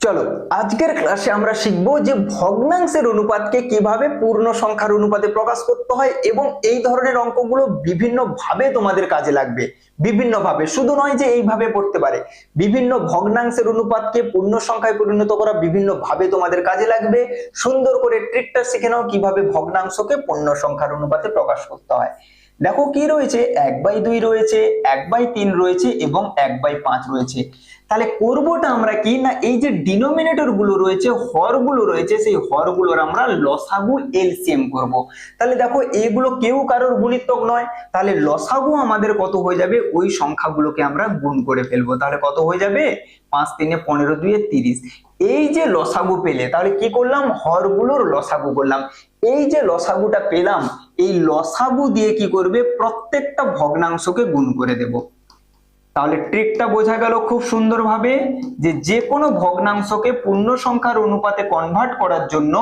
চলো আজকের ক্লাসে আমরা শিখবো যে ভগ্নাংশের অনুপাতকে কিভাবে পূর্ণ সংখ্যার অনুপাতে প্রকাশ করতে হয় এবং এই ধরনের অঙ্কগুলো বিভিন্ন ভাবে তোমাদের কাজে লাগবে। বিভিন্ন ভাবে, শুধু নয় যে এইভাবে পড়তে পারে, বিভিন্ন ভগ্নাংশের অনুপাতকে পূর্ণ সংখ্যায় পরিণত করা বিভিন্ন ভাবে তোমাদের কাজে লাগবে। সুন্দর করে ট্রিকটা শিখে নাও কিভাবে ভগ্নাংশকে পূর্ণ সংখ্যার অনুপাতে প্রকাশ করতে হয়। দেখো কি রয়েছে, 1/2 রয়েছে, 1/3 রয়েছে এবং 1/5 রয়েছে। তাহলে করবোটা আমরা কি না, এই যে ডিনোমিনেটর গুলো রয়েছে, হরগুলো রয়েছে, সেই হরগুলোর আমরা লসাগু এলসিএম করব। তাহলে দেখো এগুলো কেউ কারোর গুণিতক নয়, তাহলে লসাগু আমাদের কত হয়ে যাবে, ওই সংখ্যাগুলোকে আমরা গুণ করে ফেলবো। তাহলে কত হয়ে যাবে, 5 3 15 2 30। এই যে লসাগু পেলে, তাহলে কি করলাম, হরগুলোর লসাগু করলাম। এই যে লসাগুটা পেলাম, এই লসাগু দিয়ে কি করবে, প্রত্যেকটা ভগ্নাংশকে গুণ করে দেব। তাহলে ট্রিকটা বোঝা গেল খুব সুন্দরভাবে, যে কোনো ভগ্নাংশকে পূর্ণ সংখ্যার অনুপাতে কনভার্ট করার জন্য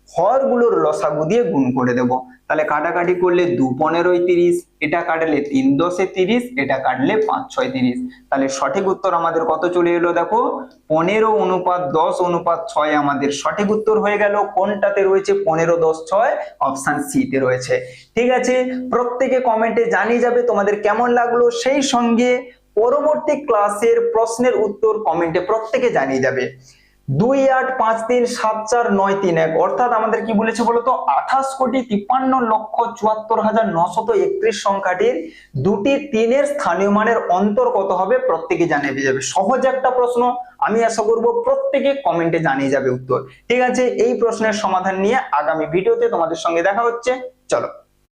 হরগুলোর লসাগু দিয়ে গুণ করে দেব। তাহলে কাটাকাটি করলে 2 15 30, এটা কাটলে 3 10 30, এটা কাটলে 5 6 30। তাহলে সঠিক উত্তর আমাদের কত চলে এলো, দেখো 15:10:6 আমাদের সঠিক উত্তর হয়ে গেল। কোনটাতে রয়েছে, 15:10:6, অপশন সি তে রয়েছে। ঠিক আছে, প্রত্যেকে কমেন্টে জানিয়ে যাবে তোমাদের কেমন লাগলো, সেই সঙ্গে পরবর্তী ক্লাসের প্রশ্নের উত্তর কমেন্টে প্রত্যেকে জানিয়ে যাবে। 285374931, অর্থাৎ আমাদের কি বলেছে বলতো, 28,53,74,931 সংখ্যাটির দুটি তিনের স্থানীয় মানের অন্তর কত হবে, প্রত্যেকে জানিয়ে যাবে। সহজ একটা প্রশ্ন, আমি আশা করব প্রত্যেকে কমেন্টে জানিয়ে যাবে উত্তর। ঠিক আছে, এই প্রশ্নের সমাধান নিয়ে আগামী ভিডিওতে তোমাদের সঙ্গে দেখা হচ্ছে। চলো।